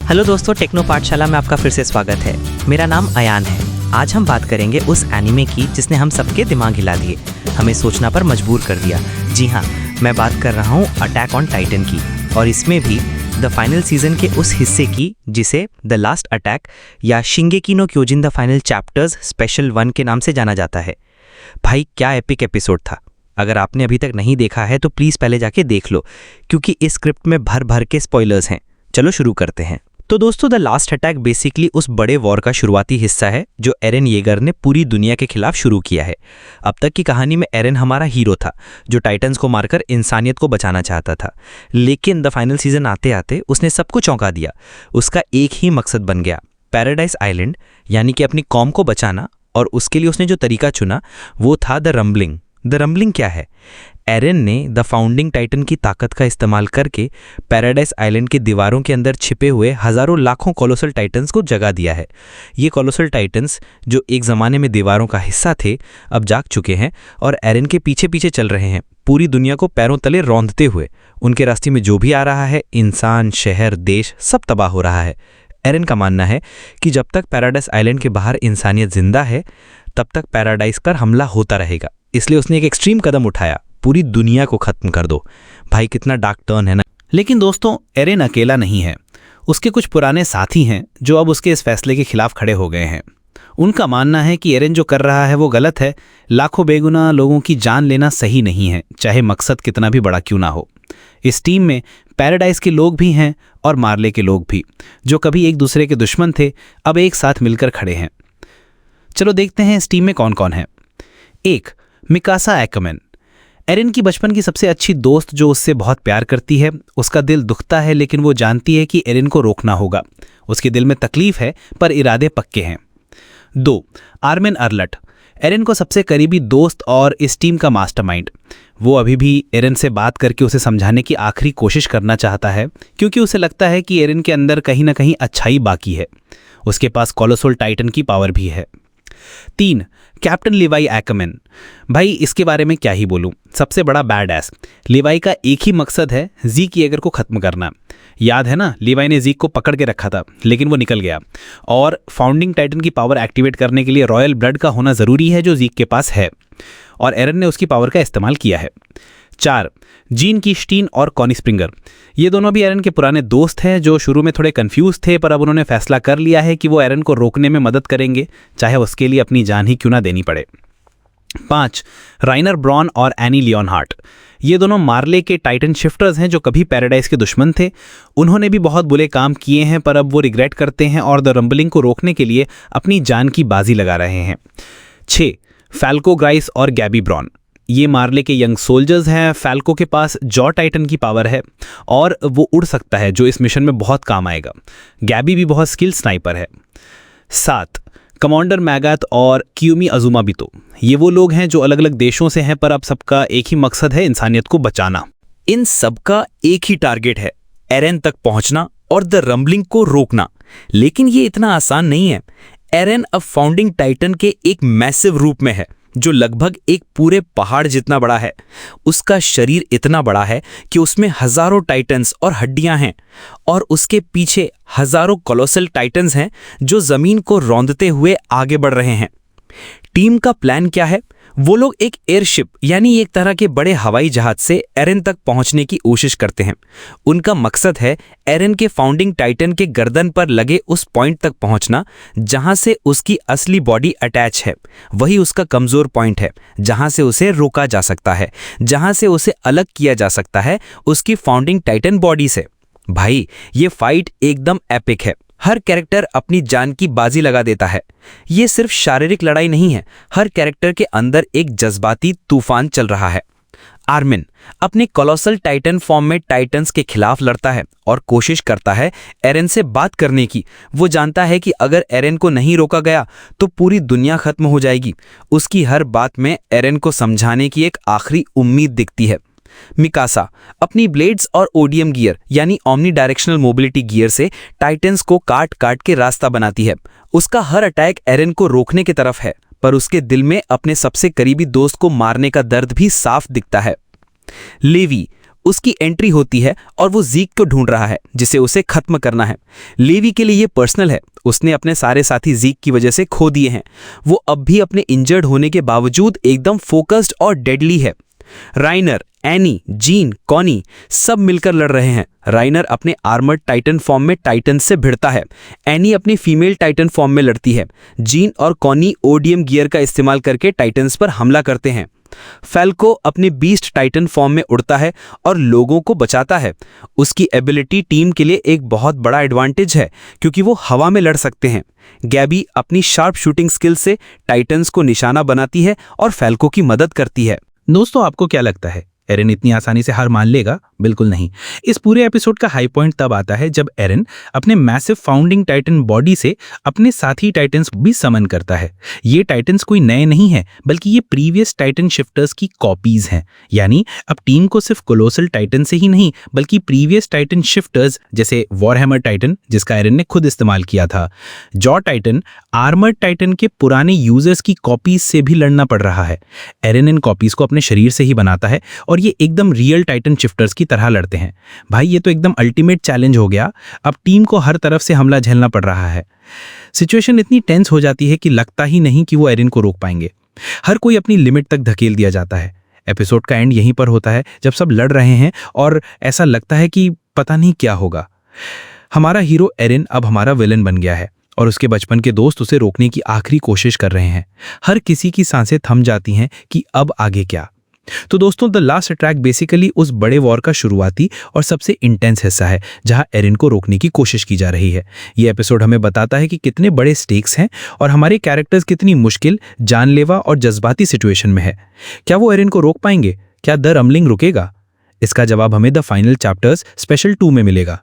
Hello दोस्तों, techno पाठशाला में आपका फिर से स्वागत है। मेरा नाम अयान है। आज हम बात करेंगे उस एनिमे की जिसने हम सबके दिमाग हिला दिए, हमें सोचना पर मजबूर कर दिया। जी हाँ, मैं बात कर रहा हूँ अटैक ऑन टाइटन की, और इसमें भी द फाइनल सीजन के उस हिस्से की जिसे द लास्ट अटैक या Shingeki no Kyojin the final chapters special 1 के नाम से जाना जाता है। भाई क्या एपिक एपिसोड था। अगर आपने अभी तक नहीं देखा है तो प्लीज़ पहले जाके देख लो, क्योंकि इस स्क्रिप्ट में भर भर के स्पॉयलर्स हैं। चलो शुरू करते हैं। तो दोस्तों, द लास्ट अटैक बेसिकली उस बड़े वॉर का शुरुआती हिस्सा है जो एरन येगर ने पूरी दुनिया के खिलाफ शुरू किया है। अब तक की कहानी में एरन हमारा हीरो था जो टाइटन्स को मारकर इंसानियत को बचाना चाहता था, लेकिन द फाइनल सीजन आते आते उसने सबको चौंका दिया। उसका एक ही मकसद बन गया, पैराडाइज आइलैंड, यानी कि अपनी कौम को बचाना। और उसके लिए उसने जो तरीका चुना वो था द रम्बलिंग। द रम्बलिंग क्या है? एरन ने द फाउंडिंग टाइटन की ताकत का इस्तेमाल करके पैराडाइज आइलैंड की दीवारों के अंदर छिपे हुए हजारों लाखों कोलोसल टाइटन्स को जगा दिया है। ये कोलोसल टाइटन्स जो एक ज़माने में दीवारों का हिस्सा थे, अब जाग चुके हैं और एरन के पीछे पीछे चल रहे हैं, पूरी दुनिया को पैरों तले रौंदते हुए। उनके रास्ते में जो भी आ रहा है, इंसान, शहर, देश, सब तबाह हो रहा है। एरन का मानना है कि जब तक पैराडाइज आइलैंड के बाहर इंसानियत जिंदा है, तब तक पैराडाइज पर हमला होता रहेगा। इसलिए उसने एक एक्सट्रीम कदम उठाया, पूरी दुनिया को खत्म कर दो। भाई कितना डार्क टर्न है ना। लेकिन दोस्तों, एरन अकेला नहीं है। उसके कुछ पुराने साथी हैं जो अब उसके इस फैसले के खिलाफ खड़े हो गए हैं। उनका मानना है कि एरन जो कर रहा है वो गलत है। लाखों बेगुनाह लोगों की जान लेना सही नहीं है, चाहे मकसद कितना भी बड़ा क्यों ना हो। इस टीम में पैराडाइज के लोग भी हैं और मार्ले के लोग भी, जो कभी एक दूसरे के दुश्मन थे, अब एक साथ मिलकर खड़े हैं। चलो देखते हैं इस टीम में कौन कौन है। 1. मिकासा एक्करमैन। एरन की बचपन की सबसे अच्छी दोस्त जो उससे बहुत प्यार करती है। उसका दिल दुखता है, लेकिन वो जानती है कि एरन को रोकना होगा। उसके दिल में तकलीफ है पर इरादे पक्के हैं। 2. Armin alert. एरन को सबसे करीबी दोस्त और इस टीम का मास्टरमाइंड। वो अभी भी एरन से बात करके उसे समझाने की आखिरी कोशिश करना चाहता है, क्योंकि उसे लगता है कि एरन के अंदर कहीं ना कहीं अच्छाई बाकी है। उसके पास कोलोसल टाइटन की पावर भी है। 3. Captain Levi एक्करमैन। भाई इसके बारे में क्या ही बोलूं, सबसे बड़ा बैड एस। लिवाई का एक ही मकसद है, ज़ीक येगर को खत्म करना। याद है ना, लिवाई ने ज़ीक को पकड़ के रखा था, लेकिन वो निकल गया। और फाउंडिंग टाइटन की पावर एक्टिवेट करने के लिए रॉयल ब्लड का होना ज़रूरी है, जो ज़ीक के पास है, और एरन ने उसकी पावर का इस्तेमाल किया है। 4. जीन कीस्टीन और कॉनी स्प्रिंगर। ये दोनों भी एरन के पुराने दोस्त हैं जो शुरू में थोड़े कंफ्यूज थे, पर अब उन्होंने फैसला कर लिया है कि वो एरन को रोकने में मदद करेंगे, चाहे उसके लिए अपनी जान ही क्यों ना देनी पड़े। 5. राइनर ब्रॉन और एनी लियोनहार्ट। ये दोनों मार्ले के टाइटन शिफ्टर्स हैं जो कभी पैराडाइज के दुश्मन थे। उन्होंने भी बहुत बुरे काम किए हैं, पर अब वो रिग्रेट करते हैं और द रम्बलिंग को रोकने के लिए अपनी जान की बाजी लगा रहे हैं। 6. फैल्को ग्राइस और गैबी ब्रॉन। ये मार्ले के यंग सोल्जर्स हैं। फैल्को के पास जॉ टाइटन की पावर है और वो उड़ सकता है, जो इस मिशन में बहुत काम आएगा। गैबी भी बहुत स्किल स्नाइपर है। 7. कमांडर मैगाथ और कियुमी अजुमाबितो। ये वो लोग हैं जो अलग अलग देशों से हैं, पर अब सबका एक ही मकसद है, इंसानियत को बचाना। इन सबका एक ही टारगेट है, एरन तक पहुंचना और द रम्बलिंग को रोकना। लेकिन ये इतना आसान नहीं है। एरन अब फाउंडिंग टाइटन के एक मैसिव रूप में है जो लगभग एक पूरे पहाड़ जितना बड़ा है। उसका शरीर इतना बड़ा है कि उसमें हजारों टाइटन्स और हड्डियां हैं, और उसके पीछे हजारों कोलोसल टाइटन्स हैं जो जमीन को रौंदते हुए आगे बढ़ रहे हैं। टीम का प्लान क्या है? वो लोग एक एयरशिप यानी एक तरह के बड़े हवाई जहाज से एरन तक पहुंचने की कोशिश करते हैं। उनका मकसद है एरन के फाउंडिंग टाइटन के गर्दन पर लगे उस पॉइंट तक पहुंचना जहां से उसकी असली बॉडी अटैच है। वही उसका कमजोर पॉइंट है, जहां से उसे रोका जा सकता है, जहां से उसे अलग किया जा सकता है उसकी फाउंडिंग टाइटन बॉडी से। भाई ये फाइट एकदम एपिक है। हर कैरेक्टर अपनी जान की बाजी लगा देता है। ये सिर्फ शारीरिक लड़ाई नहीं है, हर कैरेक्टर के अंदर एक जज्बाती तूफान चल रहा है। आर्मिन अपने कोलोसल टाइटन फॉर्म में टाइटन्स के खिलाफ लड़ता है और कोशिश करता है एरन से बात करने की। वो जानता है कि अगर एरन को नहीं रोका गया तो पूरी दुनिया खत्म हो जाएगी। उसकी हर बात में एरन को समझाने की एक आखिरी उम्मीद दिखती है। मिकासा अपनी ब्लेड्स और ओडियम गियर यानी ओमनी डायरेक्शनल मोबिलिटी गियर से टाइटन्स को काट काट के रास्ता बनाती है। उसका हर अटैक एरन को रोकने की तरफ है, पर उसके दिल में अपने सबसे करीबी दोस्त को मारने का दर्द भी साफ दिखता है। लेवी उसकी एंट्री होती है और वो ज़ीक को ढूंढ रहा है जिसे उसे खत्म करना है। लेवी के लिए ये पर्सनल है, उसने अपने सारे साथी ज़ीक की वजह से खो दिए हैं। वो अब भी अपने इंजर्ड होने के बावजूद एकदम फोकस्ड और डेडली है। राइनर, एनी, जीन, कॉनी सब मिलकर लड़ रहे हैं। राइनर अपने आर्मर्ड टाइटन फॉर्म में टाइटन से भिड़ता है। एनी अपनी फीमेल टाइटन फॉर्म में लड़ती है। जीन और कॉनी ओडीएम गियर का इस्तेमाल करके टाइटन्स पर हमला करते हैं। फैल्को अपने बीस्ट टाइटन फॉर्म में उड़ता है और लोगों को बचाता है। उसकी एबिलिटी टीम के लिए एक बहुत बड़ा एडवांटेज है क्योंकि वो हवा में लड़ सकते हैं। गैबी अपनी शार्प शूटिंग स्किल से टाइटन्स को निशाना बनाती है और फैल्को की मदद करती है। दोस्तों, आपको क्या लगता है एरन इतनी आसानी से हार मान लेगा? बिल्कुल नहीं। इस पूरे एपिसोड का हाई पॉइंट तब आता है जब एरन अपने मैसिव फाउंडिंग टाइटन बॉडी से अपने साथी टाइटन्स भी समन करता है। ये टाइटन्स कोई नए नहीं हैं, बल्कि ये प्रीवियस टाइटन शिफ्टर्स की कॉपीज हैं। यानी अब टीम को सिर्फ कोलोसल टाइटन से ही नहीं, बल्कि प्रीवियस टाइटन शिफ्टर्स जैसे वॉरहैमर टाइटन, जिसका एरन ने खुद इस्तेमाल किया था, जॉ टाइटन, आर्मर्ड टाइटन के पुराने यूजर्स की कॉपीज से भी लड़ना पड़ रहा है। एरन इन कॉपीज को अपने शरीर से ही बनाता है और ये एकदम रियल टाइटन शिफ्टर्स की तरह लड़ते हैं। भाई, ये तो एकदम अल्टीमेट चैलेंज हो गया। अब टीम को हर तरफ से हमला झेलना पड़ रहा है। सिचुएशन इतनी टेंस हो जाती है कि लगता ही नहीं कि वो एरन को रोक पाएंगे। हर कोई अपनी लिमिट तक धकेल दिया जाता है। एपिसोड का एंड यहीं पर होता है जब सब लड़ रहे हैं और ऐसा लगता है कि पता नहीं क्या होगा। हमारा हीरो एरन अब हमारा विलन बन गया है और उसके बचपन के दोस्त उसे रोकने की आखिरी कोशिश कर रहे हैं। हर किसी की सांसें थम जाती हैं कि अब आगे क्या। तो दोस्तों, द लास्ट ट्रैक बेसिकली उस बड़े वॉर का शुरुआती और सबसे इंटेंस हिस्सा है जहां एरन को रोकने की कोशिश की जा रही है। ये एपिसोड हमें बताता है कि कितने बड़े स्टेक्स हैं और हमारे कैरेक्टर्स कितनी मुश्किल, जानलेवा और जज्बाती सिचुएशन में है। क्या वो एरन को रोक पाएंगे? क्या द रम्बलिंग रुकेगा? इसका जवाब हमें द फाइनल चैप्टर्स स्पेशल 2 में मिलेगा।